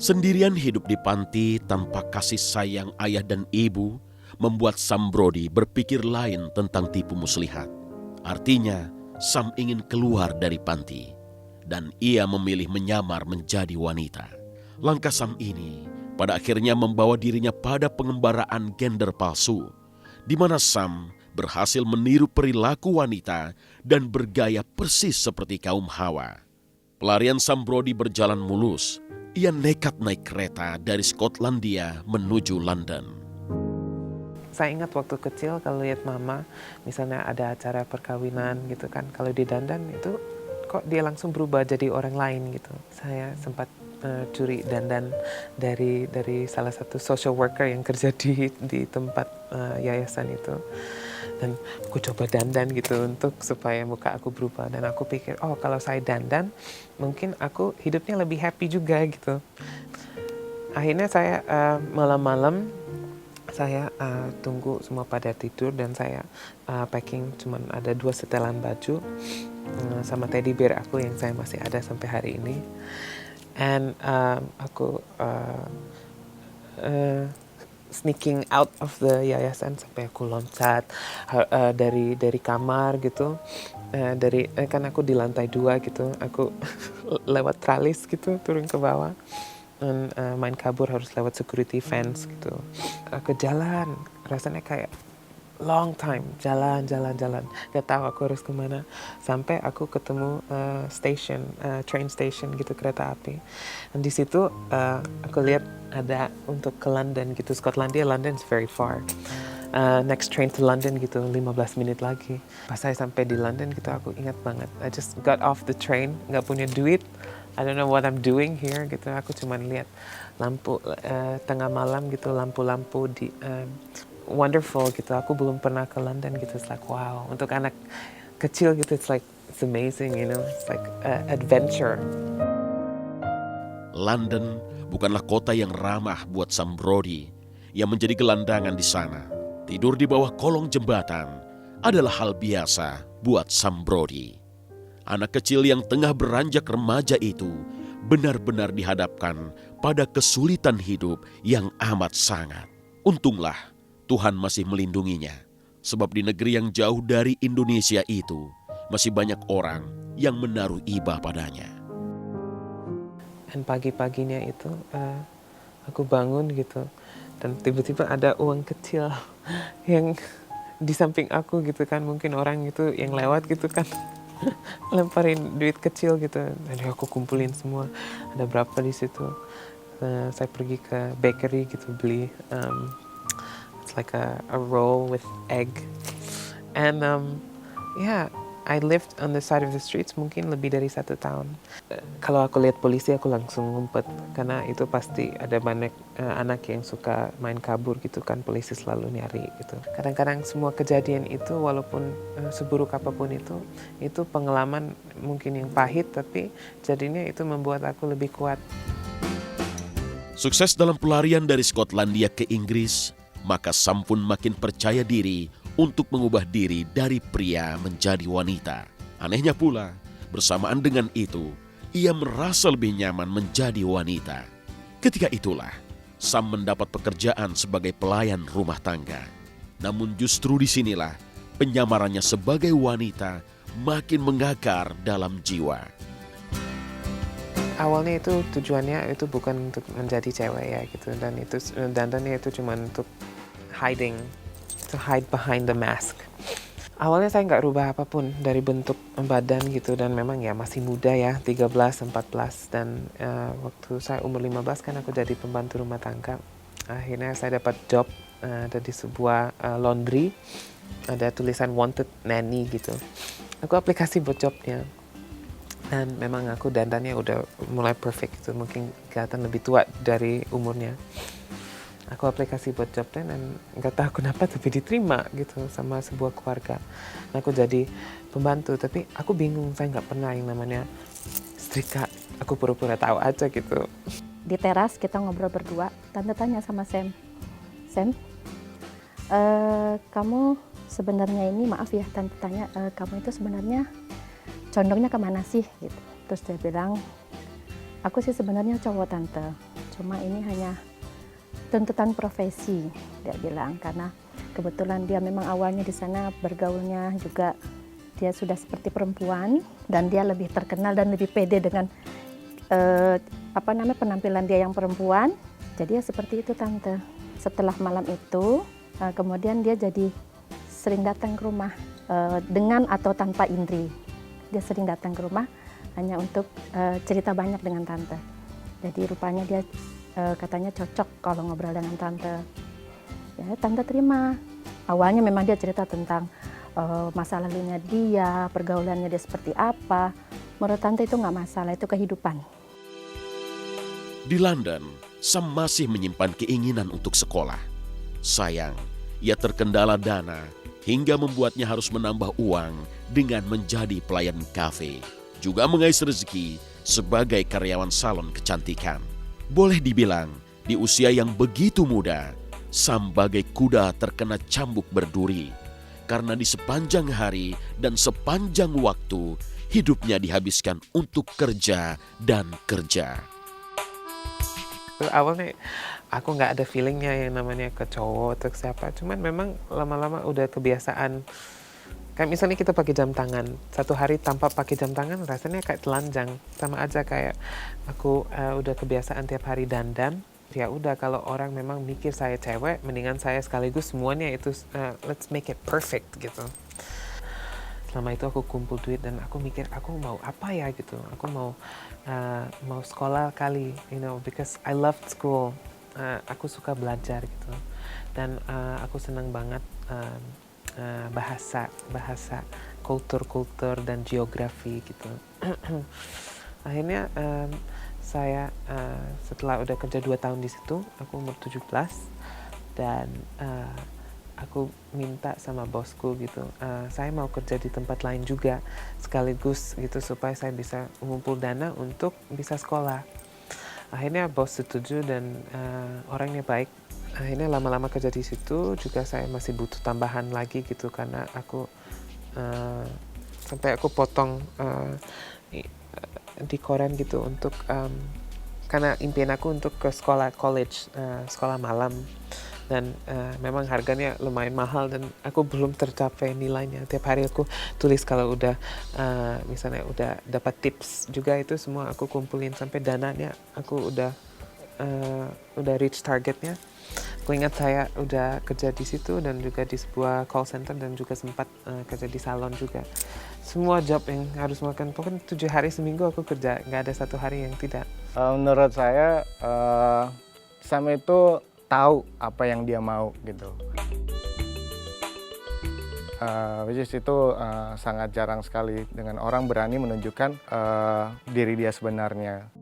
Sendirian hidup di panti tanpa kasih sayang ayah dan ibu membuat Sam Brody berpikir lain tentang tipu muslihat. Artinya, Sam ingin keluar dari panti dan ia memilih menyamar menjadi wanita. Langkah Sam ini pada akhirnya membawa dirinya pada pengembaraan gender palsu, di mana Sam berhasil meniru perilaku wanita dan bergaya persis seperti kaum Hawa. Pelarian Sam Brody berjalan mulus. Ia nekat naik kereta dari Skotlandia menuju London. Saya ingat waktu kecil kalau lihat mama, misalnya ada acara perkawinan gitu kan, kalau di dandan itu kok dia langsung berubah jadi orang lain gitu. Saya sempat curi dandan dari salah satu social worker yang kerja di tempat yayasan itu. Dan aku coba dandan gitu untuk supaya muka aku berubah. Dan aku pikir, oh kalau saya dandan, mungkin aku hidupnya lebih happy juga gitu. Akhirnya saya malam-malam, saya tunggu semua pada tidur dan saya packing cuman ada 2 setelan baju sama teddy bear aku yang saya masih ada sampai hari ini. And aku sneaking out of the yayasan sampai aku loncat dari kamar gitu, kan aku di lantai 2 gitu, aku lewat tralis gitu turun ke bawah dan main kabur harus lewat security fence gitu. Aku jalan rasanya kayak long time, jalan, gak tahu aku harus kemana sampai aku ketemu train station gitu, kereta api. Dan di situ aku lihat ada untuk ke London gitu, Skotlandia, London is very far. Next train to London gitu, 15 menit lagi. Pas saya sampai di London gitu, aku ingat banget. I just got off the train, gak punya duit. I don't know what I'm doing here gitu. Aku cuma lihat lampu tengah malam gitu, lampu-lampu di wonderful gitu. Aku belum pernah ke London gitu. It's like wow. Untuk anak kecil gitu, it's amazing, you know. It's like adventure. London bukanlah kota yang ramah buat Sam Brody yang menjadi gelandangan di sana. Tidur di bawah kolong jembatan adalah hal biasa buat Sam Brody. Anak kecil yang tengah beranjak remaja itu benar-benar dihadapkan pada kesulitan hidup yang amat sangat. Untunglah Tuhan masih melindunginya, sebab di negeri yang jauh dari Indonesia itu masih banyak orang yang menaruh iba padanya. Dan pagi-paginya itu aku bangun gitu dan tiba-tiba ada uang kecil yang di samping aku gitu kan, mungkin orang itu yang lewat gitu kan lemparin duit kecil gitu. Jadi aku kumpulin semua, ada berapa di situ. Saya pergi ke bakery gitu beli it's like a roll with egg and yeah, I lived on the side of the streets mungkin lebih dari 1 tahun. Kalau aku lihat polisi aku langsung ngumpet karena itu pasti ada banyak anak yang suka main kabur gitu kan, polisi selalu nyari gitu. Kadang-kadang semua kejadian itu walaupun seburuk apapun itu pengalaman mungkin yang pahit, tapi jadinya itu membuat aku lebih kuat. Sukses dalam pelarian dari Skotlandia ke Inggris, maka Sam pun makin percaya diri untuk mengubah diri dari pria menjadi wanita. Anehnya pula, bersamaan dengan itu, ia merasa lebih nyaman menjadi wanita. Ketika itulah, Sam mendapat pekerjaan sebagai pelayan rumah tangga. Namun justru disinilah penyamarannya sebagai wanita makin mengakar dalam jiwa. Awalnya itu tujuannya itu bukan untuk menjadi cewek ya gitu, dan itu dandannya itu cuma untuk to hide behind the mask. Awalnya saya nggak rubah apapun dari bentuk badan gitu, dan memang ya masih muda ya, 13, 14, dan waktu saya umur 15 kan aku jadi pembantu rumah tangga. Akhirnya saya dapat job ada di sebuah laundry, ada tulisan wanted nanny gitu. Aku aplikasi buat jobnya. Dan memang aku dandannya udah mulai perfect gitu, mungkin kelihatan lebih tua dari umurnya. Aku aplikasi buat jobnya dan nggak tahu kenapa tapi diterima gitu sama sebuah keluarga. Nah, aku jadi pembantu, tapi aku bingung, saya nggak pernah yang namanya setrika. Aku pura-pura tahu aja gitu. Di teras kita ngobrol berdua, tante tanya sama Sam, kamu sebenarnya ini, maaf ya tante tanya, kamu itu sebenarnya condongnya kemana sih gitu. Terus dia bilang, aku sih sebenarnya cowok tante, Cuma ini hanya tuntutan profesi, dia bilang, karena kebetulan dia memang awalnya di sana bergaulnya juga dia sudah seperti perempuan dan dia lebih terkenal dan lebih pede dengan penampilan dia yang perempuan. Jadi ya seperti itu Tante. Setelah malam itu, kemudian dia jadi sering datang ke rumah dengan atau tanpa Indri. Dia sering datang ke rumah hanya untuk cerita banyak dengan Tante. Jadi rupanya dia katanya cocok kalau ngobrol dengan Tante. Ya, Tante terima. Awalnya memang dia cerita tentang masa lalunya dia, pergaulannya dia seperti apa. Menurut Tante itu nggak masalah, itu kehidupan. Di London, Sam masih menyimpan keinginan untuk sekolah. Sayang, ia terkendala dana hingga membuatnya harus menambah uang dengan menjadi pelayan kafe. Juga mengais rezeki sebagai karyawan salon kecantikan. Boleh dibilang, di usia yang begitu muda, Sam bagai kuda terkena cambuk berduri. Karena di sepanjang hari dan sepanjang waktu, hidupnya dihabiskan untuk kerja dan kerja. Awalnya aku nggak ada feelingnya yang namanya ke cowok atau ke siapa. Cuman memang lama-lama udah kebiasaan. Kayak misalnya kita pakai jam tangan. Satu hari tanpa pakai jam tangan rasanya kayak telanjang. Sama aja kayak aku udah kebiasaan tiap hari dandan. Ya udah kalau orang memang mikir saya cewek, mendingan saya sekaligus semuanya itu let's make it perfect gitu. Selama itu aku kumpul duit dan aku mikir aku mau apa ya gitu. Aku mau sekolah kali, because I loved school. Aku suka belajar gitu. Dan aku senang banget bahasa kultur dan geografi gitu. Akhirnya saya setelah udah kerja 2 tahun di situ, aku umur 17 dan aku minta sama bosku gitu, saya mau kerja di tempat lain juga sekaligus gitu supaya saya bisa mengumpul dana untuk bisa sekolah. Akhirnya bos setuju dan orangnya baik. Akhirnya lama-lama kerja di situ juga saya masih butuh tambahan lagi gitu karena aku sampai aku potong di koran gitu untuk karena impian aku untuk ke sekolah college, sekolah malam. Dan memang harganya lumayan mahal dan aku belum tercapai nilainya. Tiap hari aku tulis kalau udah misalnya udah dapat tips juga itu semua aku kumpulin sampai dananya aku udah reach targetnya. Aku ingat saya udah kerja di situ dan juga di sebuah call center dan juga sempat kerja di salon juga. Semua job yang harus melakukan, pokoknya 7 hari seminggu aku kerja, nggak ada 1 hari yang tidak. Menurut saya Sam itu tahu apa yang dia mau gitu. Which is itu sangat jarang sekali dengan orang berani menunjukkan diri dia sebenarnya.